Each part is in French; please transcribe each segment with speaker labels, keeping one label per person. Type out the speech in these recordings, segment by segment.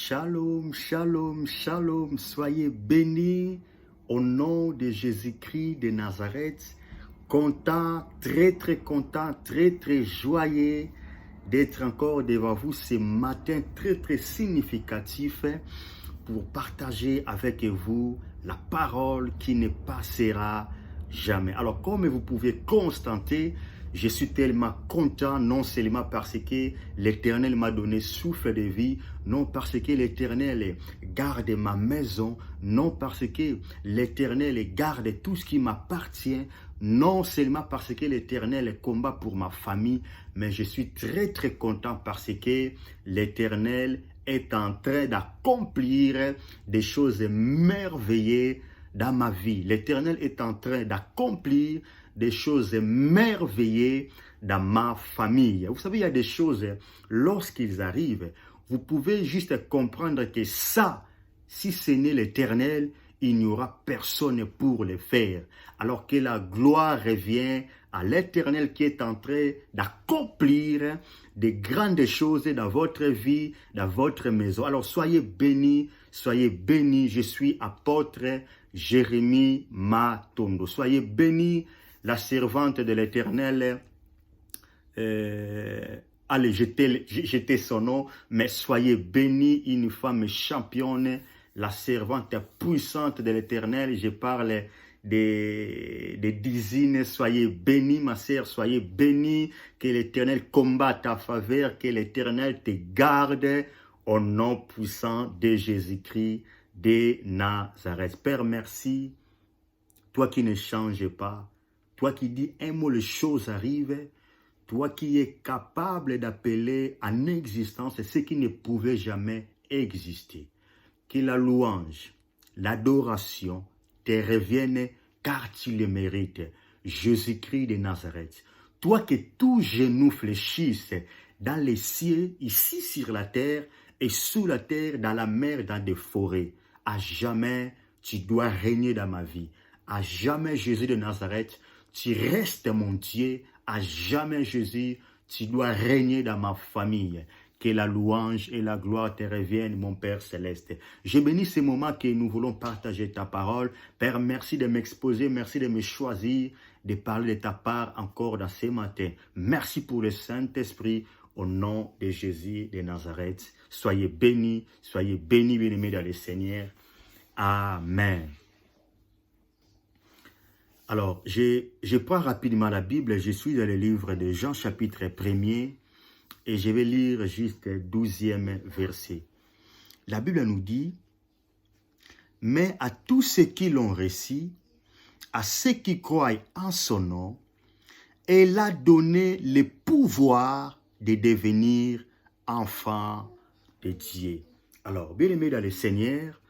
Speaker 1: Shalom, shalom, shalom, soyez bénis au nom de Jésus-Christ de Nazareth. Content, très content, très joyeux d'être encore devant vous ce matin, très significatif pour partager avec vous la parole qui ne passera jamais. Alors, comme vous pouvez constater, je suis tellement content, non seulement parce que l'Éternel m'a donné souffle de vie, non parce que l'Éternel garde ma maison, non parce que l'Éternel garde tout ce qui m'appartient, non seulement parce que l'Éternel combat pour ma famille, mais je suis très content parce que l'Éternel est en train d'accomplir des choses merveilleuses dans ma vie. L'Éternel est en train d'accomplir des choses merveilleuses dans ma famille. Vous savez, il y a des choses, lorsqu'ils arrivent, vous pouvez juste comprendre que ça, si ce n'est l'Éternel, il n'y aura personne pour le faire. Alors que la gloire revient à l'Éternel qui est en train d'accomplir de grandes choses dans votre vie, dans votre maison. Alors soyez bénis, je suis apôtre Jérémie Matondo. Soyez bénis, la servante de l'Éternel. Allez, jetez son nom, mais soyez bénis, une femme championne, la servante puissante de l'Éternel. Je parle des dizaines. Soyez bénis, ma sœur, soyez bénis, que l'Éternel combatte ta faveur, que l'Éternel te garde au nom puissant de Jésus-Christ de Nazareth. Père, merci, toi qui ne changes pas, toi qui dis un mot, les choses arrivent, toi qui es capable d'appeler en existence ce qui ne pouvait jamais exister. Que la louange, l'adoration te reviennent car tu le mérites. Jésus-Christ de Nazareth. Toi que tout genou fléchisse dans les cieux, ici sur la terre et sous la terre, dans la mer, dans des forêts. À jamais, tu dois régner dans ma vie. À jamais, Jésus de Nazareth, tu restes mon Dieu. À jamais, Jésus, tu dois régner dans ma famille. Que la louange et la gloire te reviennent, mon Père Céleste. Je bénis ces moments que nous voulons partager ta parole. Père, merci de m'exposer, merci de me choisir, de parler de ta part encore dans ce matin. Merci pour le Saint-Esprit, au nom de Jésus de Nazareth. Soyez bénis, bien-aimés dans le Seigneur. Amen. Alors, je prends rapidement la Bible. Je suis dans le livre de Jean, chapitre 1er. Et je vais lire juste le 12e verset. La Bible nous dit, « Mais à tous ceux qui l'ont reçu, à ceux qui croient en son nom, elle a donné le pouvoir de devenir enfants de Dieu. » Alors, bien aimé dans le Seigneur,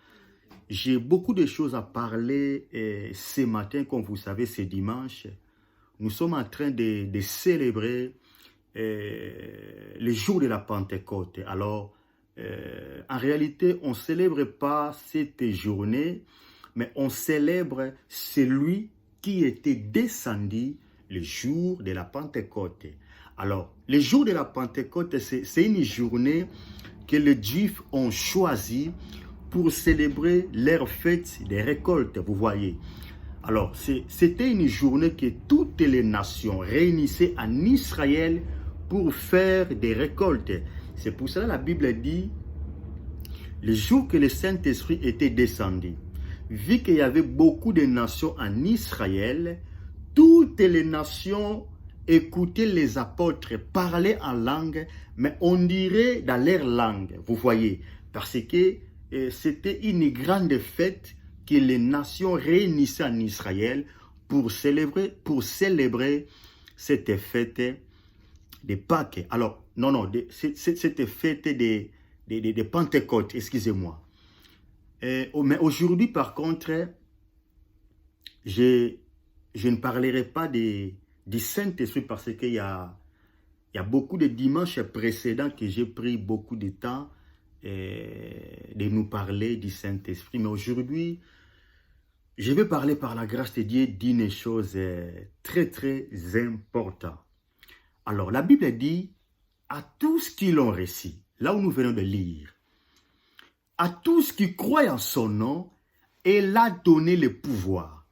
Speaker 1: j'ai beaucoup de choses à parler ce matin, comme vous savez, c'est dimanche. Nous sommes en train de célébrer le jour de la Pentecôte. Alors, en réalité, on ne célèbre pas cette journée, mais on célèbre celui qui était descendu le jour de la Pentecôte. Alors, le jour de la Pentecôte, c'est une journée que les Juifs ont choisi pour célébrer leur fête des récoltes, vous voyez. Alors, c'était une journée que toutes les nations réunissaient en Israël pour faire des récoltes. C'est pour cela que la Bible dit, le jour que le Saint-Esprit était descendu, vu qu'il y avait beaucoup de nations en Israël, toutes les nations écoutaient les apôtres parler en langue, mais on dirait dans leur langue, vous voyez, parce que c'était une grande fête que les nations réunissaient en Israël pour célébrer cette fête de Pâques. Alors, non, cette fête de Pentecôte, excusez-moi. Mais aujourd'hui, par contre, je ne parlerai pas du Saint-Esprit parce qu'il y a beaucoup de dimanches précédents que j'ai pris beaucoup de temps de nous parler du Saint-Esprit. Mais aujourd'hui, je vais parler par la grâce de Dieu d'une chose très importante. Alors, la Bible dit, à tous qui l'ont reçu, là où nous venons de lire, à tous qui croient en son nom, il a donné le pouvoir.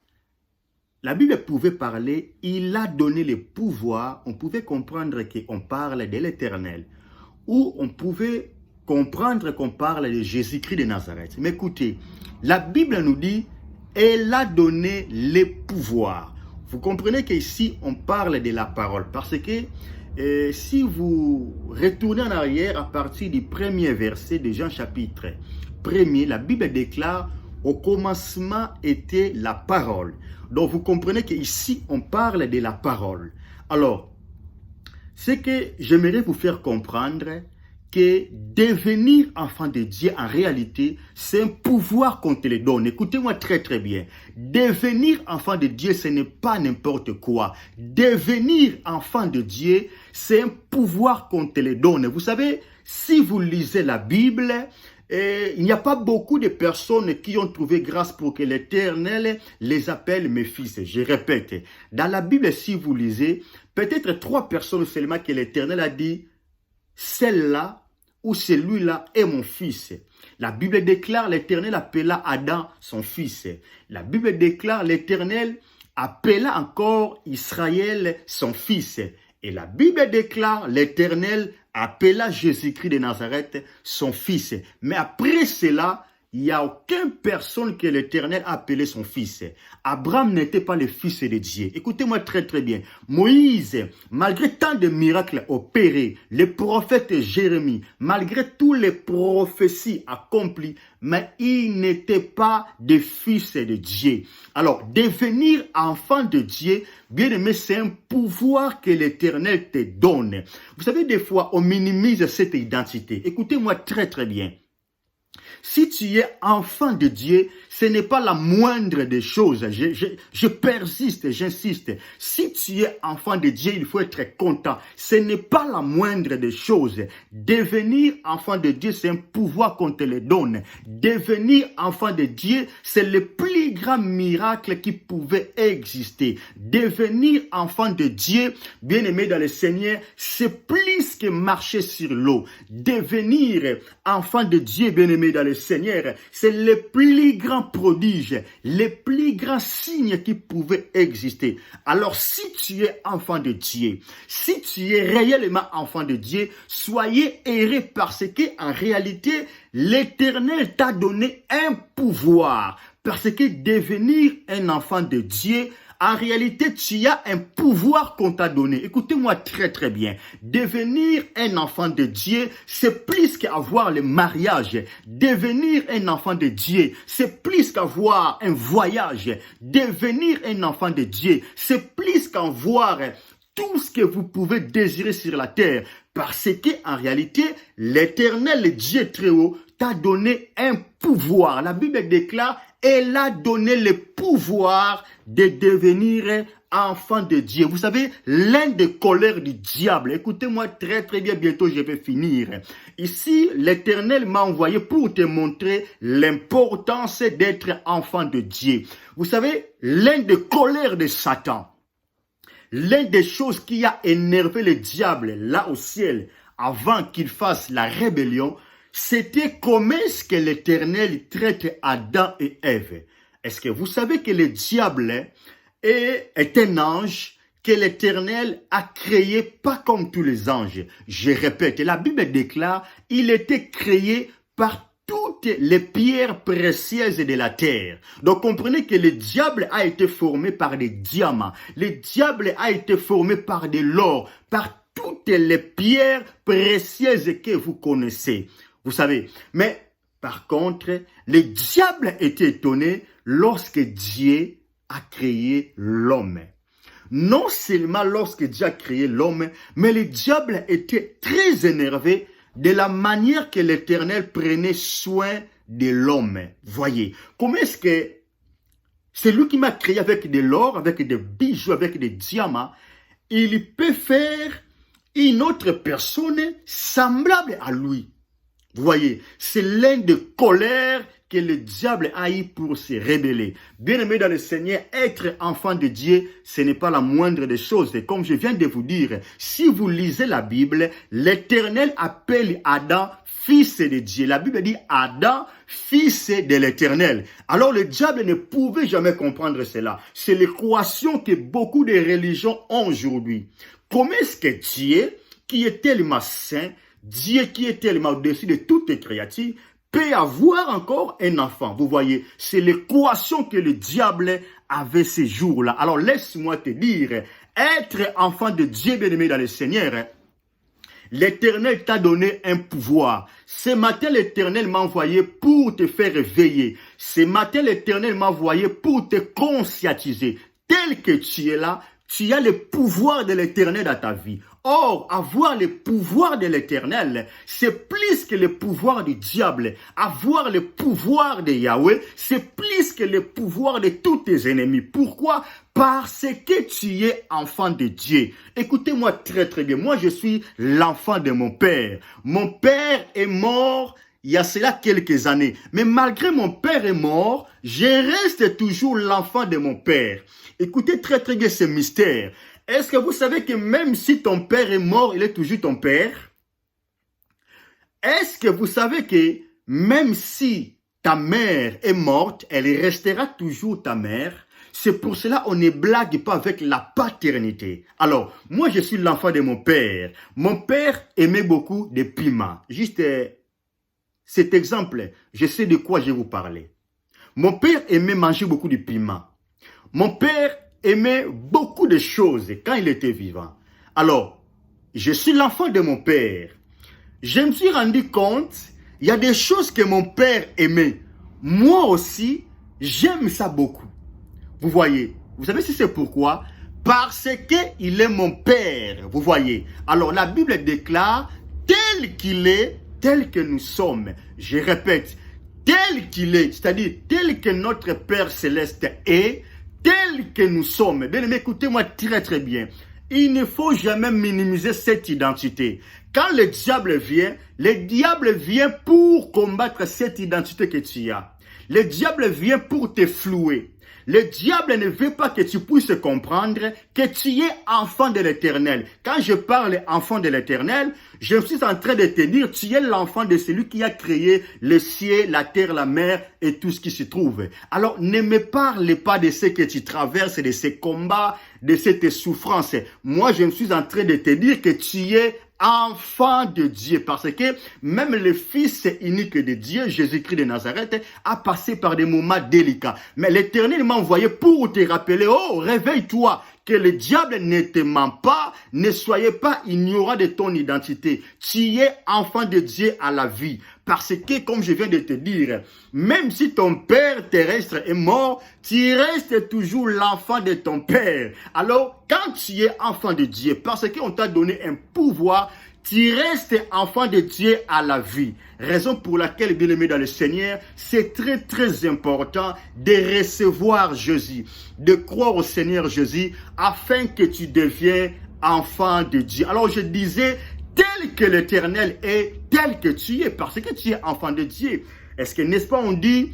Speaker 1: La Bible pouvait parler, il a donné le pouvoir. On pouvait comprendre qu'on parle de l'Éternel. Ou on pouvait comprendre qu'on parle de Jésus-Christ de Nazareth. Mais écoutez, la Bible nous dit, elle a donné le pouvoir. Vous comprenez qu'ici, on parle de la parole. Parce que si vous retournez en arrière à partir du premier verset de Jean chapitre 1er, la Bible déclare, au commencement était la parole. Donc vous comprenez qu'ici, on parle de la parole. Alors, ce que j'aimerais vous faire comprendre, que devenir enfant de Dieu, en réalité, c'est un pouvoir qu'on te le donne. Écoutez-moi très très bien. Devenir enfant de Dieu, ce n'est pas n'importe quoi. Devenir enfant de Dieu, c'est un pouvoir qu'on te le donne. Vous savez, si vous lisez la Bible, il n'y a pas beaucoup de personnes qui ont trouvé grâce pour que l'Éternel les appelle mes fils. Je répète, dans la Bible, si vous lisez, peut-être 3 personnes seulement que l'Éternel a dit, celle-là ou celui-là est mon fils. La Bible déclare l'Éternel appela Adam son fils. La Bible déclare l'Éternel appela encore Israël son fils. Et la Bible déclare l'Éternel appela Jésus-Christ de Nazareth son fils. Mais après cela, il n'y a aucune personne que l'Éternel a appelé son fils. Abraham n'était pas le fils de Dieu. Écoutez-moi très très bien. Moïse, malgré tant de miracles opérés, le prophète Jérémie, malgré toutes les prophéties accomplies, mais il n'était pas de fils de Dieu. Alors, devenir enfant de Dieu, bien aimé, c'est un pouvoir que l'Éternel te donne. Vous savez, des fois, on minimise cette identité. Écoutez-moi très très bien. Si tu es enfant de Dieu, ce n'est pas la moindre des choses. Je persiste, j'insiste. Si tu es enfant de Dieu, il faut être content. Ce n'est pas la moindre des choses. Devenir enfant de Dieu, c'est un pouvoir qu'on te le donne. Devenir enfant de Dieu, c'est le plus grand miracle qui pouvait exister. Devenir enfant de Dieu, bien aimé dans le Seigneur, c'est plus que marcher sur l'eau. Devenir enfant de Dieu, bien aimé dans le Seigneur, c'est le plus grand prodige, le plus grand signe qui pouvait exister. Alors, si tu es enfant de Dieu, si tu es réellement enfant de Dieu, soyez heureux parce que en réalité, l'Éternel t'a donné un pouvoir. Parce que devenir un enfant de Dieu, en réalité, tu as un pouvoir qu'on t'a donné. Écoutez-moi très très bien. Devenir un enfant de Dieu, c'est plus qu'avoir le mariage. Devenir un enfant de Dieu, c'est plus qu'avoir un voyage. Devenir un enfant de Dieu, c'est plus qu'avoir tout ce que vous pouvez désirer sur la terre. Parce que en réalité, l'Éternel, le Dieu très haut, t'a donné un pouvoir. La Bible déclare, elle a donné le pouvoir de devenir enfant de Dieu. Vous savez, l'un des colères du diable, écoutez-moi très très bien, bientôt je vais finir. Ici, l'Éternel m'a envoyé pour te montrer l'importance d'être enfant de Dieu. Vous savez, l'un des colères de Satan, l'une des choses qui a énervé le diable là au ciel avant qu'il fasse la rébellion, c'était comment est-ce que l'Éternel traite Adam et Ève. Est-ce que vous savez que le diable est un ange que l'Éternel a créé pas comme tous les anges? Je répète, la Bible déclare, il était créé par toutes les pierres précieuses de la terre. Donc comprenez que le diable a été formé par des diamants. Le diable a été formé par de l'or, par toutes les pierres précieuses que vous connaissez. Vous savez, mais par contre, le diable était étonné lorsque Dieu a créé l'homme. Non seulement lorsque Dieu a créé l'homme, mais le diable était très énervé de la manière que l'Éternel prenait soin de l'homme. Voyez, comment est-ce que c'est lui qui m'a créé avec de l'or, avec des bijoux, avec des diamants, il peut faire une autre personne semblable à lui. Vous voyez, c'est l'un des colères que le diable a eu pour se rébeller. Bien-aimé dans le Seigneur, être enfant de Dieu, ce n'est pas la moindre des choses. Et comme je viens de vous dire, si vous lisez la Bible, l'Éternel appelle Adam fils de Dieu. La Bible dit Adam, fils de l'Éternel. Alors le diable ne pouvait jamais comprendre cela. C'est l'équation que beaucoup de religions ont aujourd'hui. Comment est-ce que Dieu, qui est tellement saint, Dieu qui est tellement au-dessus de toute créature, peut avoir encore un enfant? Vous voyez, c'est l'équation que le diable avait ces jours-là. Alors laisse-moi te dire, être enfant de Dieu bien-aimé dans le Seigneur, l'Éternel t'a donné un pouvoir. Ce matin, l'Éternel m'a envoyé pour te faire veiller. Ce matin, l'Éternel m'a envoyé pour te conscientiser. Tel que tu es là, tu as le pouvoir de l'Éternel dans ta vie. Or, avoir le pouvoir de l'Éternel, c'est plus que le pouvoir du diable. Avoir le pouvoir de Yahweh, c'est plus que le pouvoir de tous tes ennemis. Pourquoi? Parce que tu es enfant de Dieu. Écoutez-moi très très bien. Moi, je suis l'enfant de mon père. Mon père est mort il y a cela quelques années. Mais malgré mon père est mort, je reste toujours l'enfant de mon père. Écoutez très très bien ce mystère. Est-ce que vous savez que même si ton père est mort, il est toujours ton père? Est-ce que vous savez que même si ta mère est morte, elle restera toujours ta mère? C'est pour cela qu'on ne blague pas avec la paternité. Alors, moi je suis l'enfant de mon père. Mon père aimait beaucoup de piments. Juste cet exemple, je sais de quoi je vais vous parler. Mon père aimait manger beaucoup de piments. Mon père aimait beaucoup de choses quand il était vivant. Alors, je suis l'enfant de mon père. Je me suis rendu compte, il y a des choses que mon père aimait. Moi aussi, j'aime ça beaucoup. Vous voyez, vous savez si c'est pourquoi? Parce qu'il est mon père, vous voyez. Alors, la Bible déclare, tel qu'il est, tel que nous sommes. Je répète, tel qu'il est, c'est-à-dire tel que notre Père Céleste est, tel que nous sommes. Bien aimé, écoutez-moi très très bien. Il ne faut jamais minimiser cette identité. Quand le diable vient pour combattre cette identité que tu as. Le diable vient pour te flouer. Le diable ne veut pas que tu puisses comprendre que tu es enfant de l'Éternel. Quand je parle enfant de l'Éternel, je suis en train de te dire, tu es l'enfant de celui qui a créé le ciel, la terre, la mer et tout ce qui se trouve. Alors, ne me parle pas de ce que tu traverses, de ces combats, de cette souffrance. Moi, je suis en train de te dire que tu es enfant de Dieu, parce que même le Fils unique de Dieu, Jésus-Christ de Nazareth, a passé par des moments délicats. Mais l'Éternel m'a envoyé pour te rappeler, oh, réveille-toi, que le diable ne te ment pas, ne soyez pas ignorant de ton identité. Tu es enfant de Dieu à la vie. Parce que, comme je viens de te dire, même si ton père terrestre est mort, tu restes toujours l'enfant de ton père. Alors, quand tu es enfant de Dieu, parce qu'on t'a donné un pouvoir, tu restes enfant de Dieu à la vie. Raison pour laquelle, bien aimé dans le Seigneur, c'est très très important de recevoir Jésus, de croire au Seigneur Jésus, afin que tu deviennes enfant de Dieu. Alors je disais, tel que l'Éternel est, tel que tu es, parce que tu es enfant de Dieu. Est-ce que, n'est-ce pas, on dit,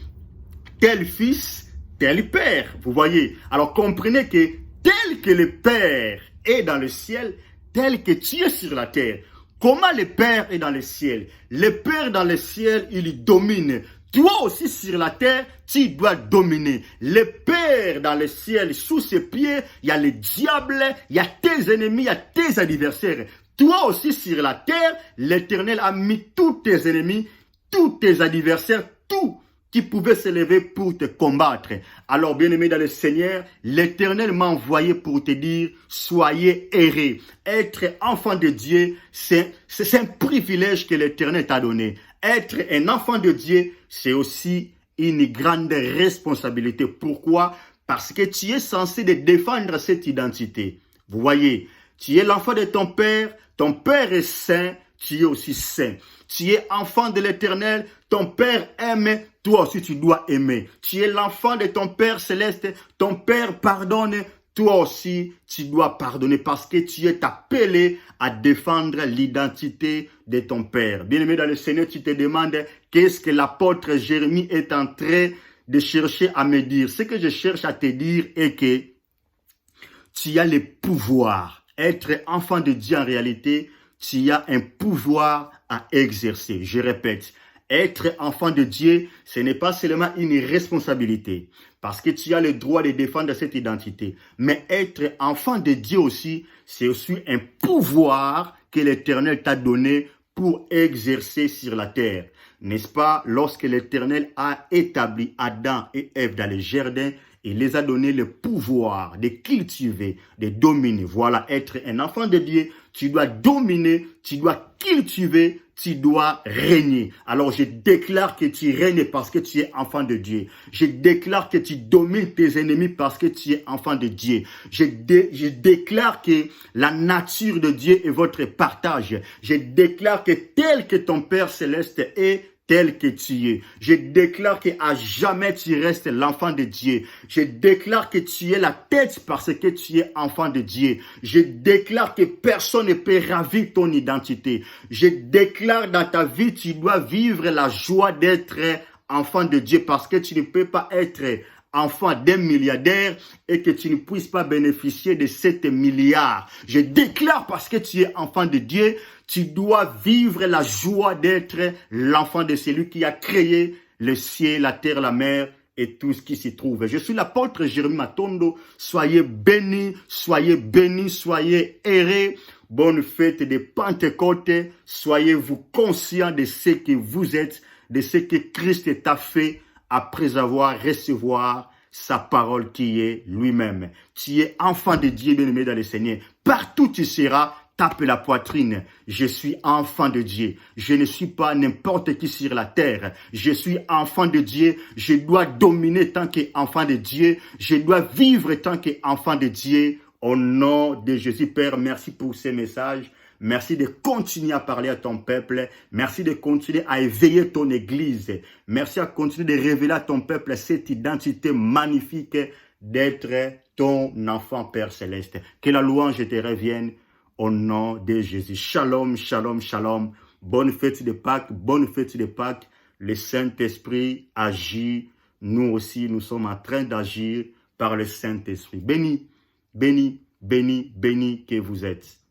Speaker 1: tel fils, tel père, vous voyez. Alors comprenez que tel que le Père est dans le ciel, tel que tu es sur la terre. Comment le Père est dans le ciel? Le Père dans le ciel, il domine. Toi aussi sur la terre, tu dois dominer. Le Père dans le ciel, sous ses pieds, il y a le diable, il y a tes ennemis, il y a tes adversaires. Toi aussi sur la terre, l'Éternel a mis tous tes ennemis, tous tes adversaires, tout qui pouvait se lever pour te combattre. Alors, bien-aimé dans le Seigneur, l'Éternel m'a envoyé pour te dire, soyez heureux. Être enfant de Dieu, c'est un privilège que l'Éternel t'a donné. Être un enfant de Dieu, c'est aussi une grande responsabilité. Pourquoi? Parce que tu es censé défendre cette identité. Vous voyez, tu es l'enfant de ton Père est saint, tu es aussi saint. Tu es enfant de l'Éternel, ton Père aime, toi aussi tu dois aimer. Tu es l'enfant de ton Père céleste, ton Père pardonne, toi aussi, tu dois pardonner parce que tu es appelé à défendre l'identité de ton Père. Bien-aimé dans le Seigneur, tu te demandes qu'est-ce que l'apôtre Jérémie est en train de chercher à me dire. Ce que je cherche à te dire est que tu as le pouvoir. Être enfant de Dieu en réalité, tu as un pouvoir à exercer. Je répète, être enfant de Dieu, ce n'est pas seulement une responsabilité, parce que tu as le droit de défendre cette identité. Mais être enfant de Dieu aussi, c'est aussi un pouvoir que l'Éternel t'a donné pour exercer sur la terre. N'est-ce pas, lorsque l'Éternel a établi Adam et Ève dans le jardin, il les a donné le pouvoir de cultiver, de dominer. Voilà, être un enfant de Dieu, tu dois dominer, tu dois cultiver, tu dois régner. Alors je déclare que tu règnes parce que tu es enfant de Dieu. Je déclare que tu domines tes ennemis parce que tu es enfant de Dieu. Je déclare que la nature de Dieu est votre partage. Je déclare que tel que ton Père céleste est, tel que tu es. Je déclare qu'à jamais tu restes l'enfant de Dieu. Je déclare que tu es la tête parce que tu es enfant de Dieu. Je déclare que personne ne peut ravir ton identité. Je déclare dans ta vie, tu dois vivre la joie d'être enfant de Dieu parce que tu ne peux pas être enfant d'un milliardaire et que tu ne puisses pas bénéficier de 7 milliards. Je déclare parce que tu es enfant de Dieu, tu dois vivre la joie d'être l'enfant de celui qui a créé le ciel, la terre, la mer et tout ce qui s'y trouve. Je suis l'apôtre Jérémie Matondo. Soyez bénis, soyez bénis, soyez errés. Bonne fête de Pentecôte. Soyez-vous conscients de ce que vous êtes, de ce que Christ t'a fait après avoir recevoir sa parole qui est lui-même. Tu es enfant de Dieu, bien-aimé dans le Seigneur. Partout tu seras, tape la poitrine. Je suis enfant de Dieu. Je ne suis pas n'importe qui sur la terre. Je suis enfant de Dieu. Je dois dominer tant qu'enfant de Dieu. Je dois vivre tant qu'enfant de Dieu. Au nom de Jésus, Père, merci pour ces messages. Merci de continuer à parler à ton peuple. Merci de continuer à éveiller ton église. Merci à continuer de révéler à ton peuple cette identité magnifique d'être ton enfant, Père Céleste. Que la louange te revienne au nom de Jésus. Shalom, shalom, shalom. Bonne fête de Pâques, bonne fête de Pâques. Le Saint-Esprit agit. Nous aussi, nous sommes en train d'agir par le Saint-Esprit. Béni, béni, béni, béni que vous êtes.